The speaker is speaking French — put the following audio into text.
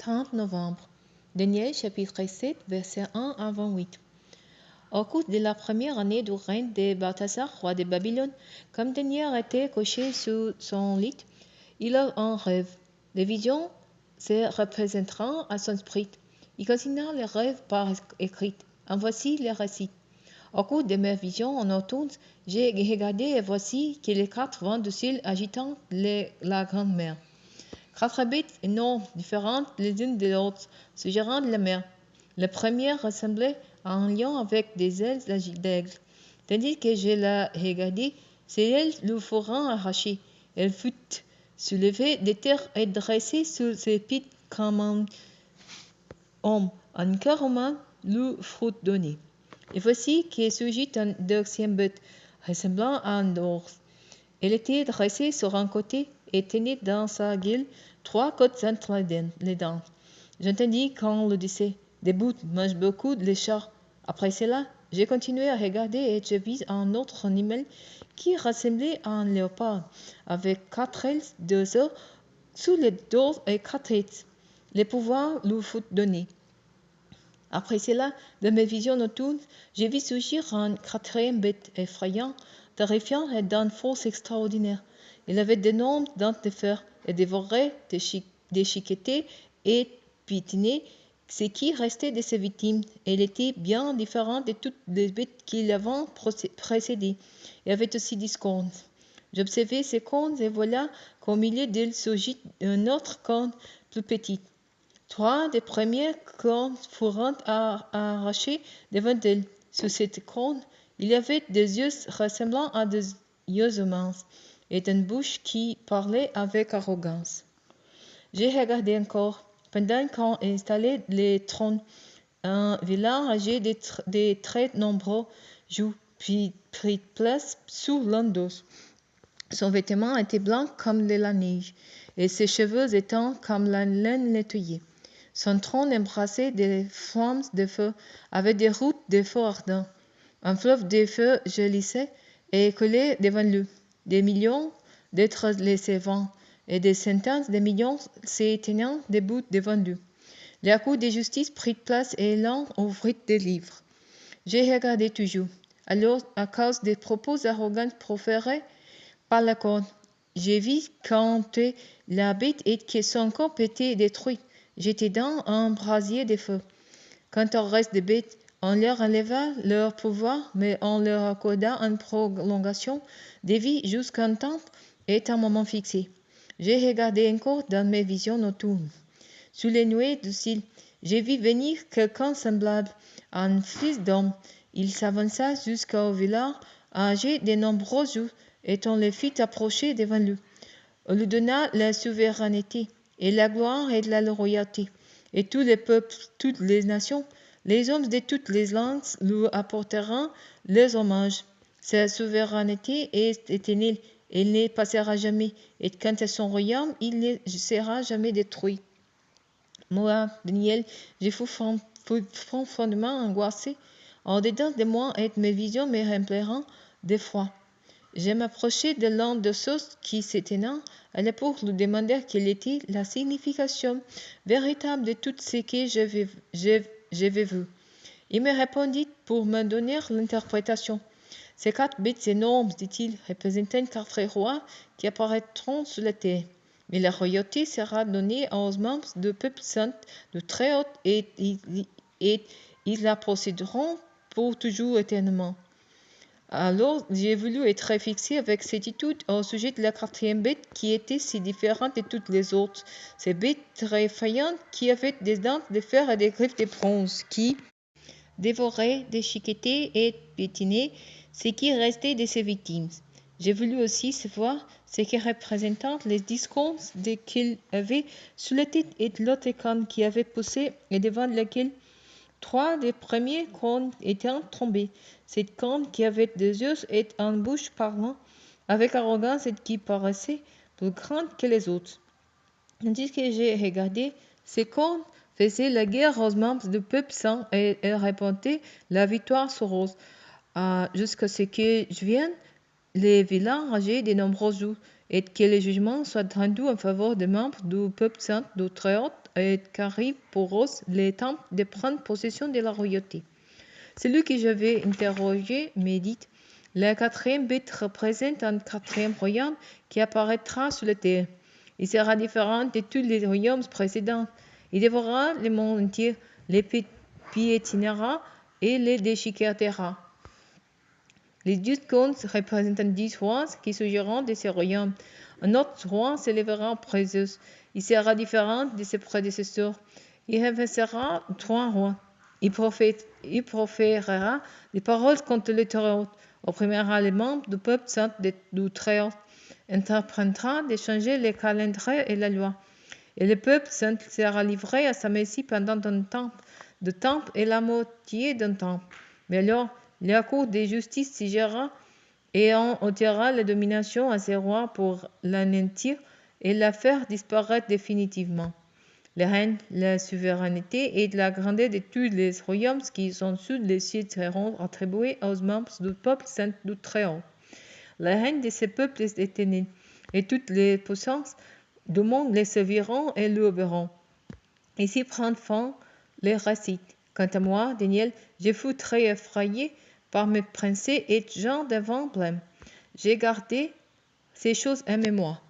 30 novembre. Daniel chapitre 7, versets 1 à 28. Au cours de la première année du règne de Balthazar, roi de Babylone, comme Daniel était couché sur son lit, il a un rêve. Les visions se représenteront à son esprit. Il continua le rêve par écrit. En voici les récits. Au cours de mes visions en automne, j'ai regardé et voici que les 4 vents du ciel agitant la grande mer. 4 bêtes énormes, différentes les unes de l'autre, se gérant de la mer. La première ressemblait à un lion avec des ailes d'aigle. Tandis que je la regardais, ses ailes lui furent arrachées. Elle fut soulevée de terre et dressée sur ses pieds comme un homme. Un cœur humain lui fut donné. Et voici que surgit une deuxième bête, ressemblant à un ours. Elle était dressée sur un côté et tenait dans sa gueule 3 côtes entre les dents. J'entendis qu'on le disait, des bouts mangent beaucoup les chats. Après cela, j'ai continué à regarder et je vis un autre animal qui ressemblait à un léopard, avec 4 ailes, 2 os sous le dos et 4 têtes. Les pouvoirs lui furent donnés. Après cela, dans mes visions nocturnes, j'ai vu surgir un 4e bête effrayant, terrifiant et d'une force extraordinaire. Il avait d'énormes dents de fer et dévorait, déchiquetait et piétinait ce qui restait de ses victimes. Elle était bien différente de toutes les bêtes qui l'avaient précédée et avait aussi 10 cornes. J'observais ces cornes et voilà qu'au milieu d'elles surgit un autre corne plus petit. 3 des premières cornes furent arrachées devant elle. Sous cette corne, il y avait des yeux ressemblant à des yeux humains et une bouche qui parlait avec arrogance. J'ai regardé encore, pendant qu'on installait les trônes, un vilain âgé de très nombreux joues prit place sous l'un d'eux. Son vêtement était blanc comme de la neige, et ses cheveux étaient comme la laine nettoyée. Son trône embrassait des flammes de feu, avec des routes de feu ardent. Un fleuve de feu jaillissait et coulait devant lui. Des millions d'êtres les servant, et des centaines de millions se tenaient debout devant lui. La cour de justice prit place et l'un ouvrit des livres. J'ai regardé toujours. Alors, à cause des propos arrogants proférés par la corde, j'ai vu qu'entre la bête et que son corps était détruit. J'étais dans un brasier de feu. Quant au reste des bêtes, on leur enleva leur pouvoir, mais on leur accorda une prolongation de vie jusqu'à temps et un moment fixé. J'ai regardé encore dans mes visions nocturnes. Sous les nuées du ciel, j'ai vu venir quelqu'un semblable à un fils d'homme. Il s'avança jusqu'au village, âgé de nombreux jours, et on le fit approcher devant lui. On lui donna la souveraineté, et la gloire et la royauté, et tous les peuples, toutes les nations, les hommes de toutes les langues lui apporteront leurs hommages. Sa souveraineté est éternelle, elle ne passera jamais, et quant à son royaume, il ne sera jamais détruit. Moi, Daniel, je fus profondément angoissé. En dedans de moi et mes visions me rempliront d'effroi. Je m'approchai de l'un de ceux qui se tenaient à la pour lui demander quelle était la signification véritable de tout ce que j'avais vu. Il me répondit pour me donner l'interprétation. Ces 4 bêtes énormes, dit-il, représentent 4 rois qui apparaîtront sur la terre. Mais la royauté sera donnée aux membres du peuple saint de très haut et ils la posséderont pour toujours éternellement. Alors, j'ai voulu être fixé avec certitude au sujet de la 4e bête qui était si différente de toutes les autres. Cette bête très effrayante qui avait des dents de fer et des griffes de bronze, qui dévorait, déchiquetait et piétinait ce qui restait de ses victimes. J'ai voulu aussi savoir ce qui représentait les 10 cornes qu'il avait sous la tête et l'autre corne qui avait poussé et devant laquelle 3 des premiers cornes étaient tombés. Cette corne qui avait 2 yeux et une bouche parlant avec arrogance et qui paraissait plus grande que les autres. Tandis que j'ai regardé, ces cornes faisaient la guerre aux membres du peuple saint et répandaient la victoire sur eux. Jusqu'à ce que je vienne, les vilains âgés de nombreux jours, et que le jugement soit rendu en faveur des membres du peuple saint du Très-Haut et qu'arrive pour eux le temps de prendre possession de la royauté. Celui que j'avais interrogé me dit: la quatrième bête représente un quatrième royaume qui apparaîtra sur la terre. Il sera différent de tous les royaumes précédents. Il dévorera le monde entier, les piétinera et les déchiquetera. Les 10 contes représentent 10 rois qui surgiront de ces royaumes. Un autre roi s'élèvera après eux. Il sera différent de ses prédécesseurs. Il renversera 3 rois. Il proférera des paroles contre le Très-Haut, opprimera les membres du peuple saint du Très-Haut, entreprendra de changer le calendrier et la loi. Et le peuple saint sera livré à sa merci pendant un temps de temps et la moitié d'un temps. Mais alors, la cour de justice siégera et on ôtera la domination à ces rois pour l'anéantir et la faire disparaître définitivement. Le règne, la souveraineté et la grandeur de tous les royaumes qui sont sous les cieux seront attribués aux membres du peuple saint du Très-Haut. Le règne de ces peuples est éternel, et toutes les puissances du monde les serviront et l'obéiront. Ici prend fin le récit. Quant à moi, Daniel, je fus très effrayé par mes pensées et genre d'avant blême. J'ai gardé ces choses en mémoire.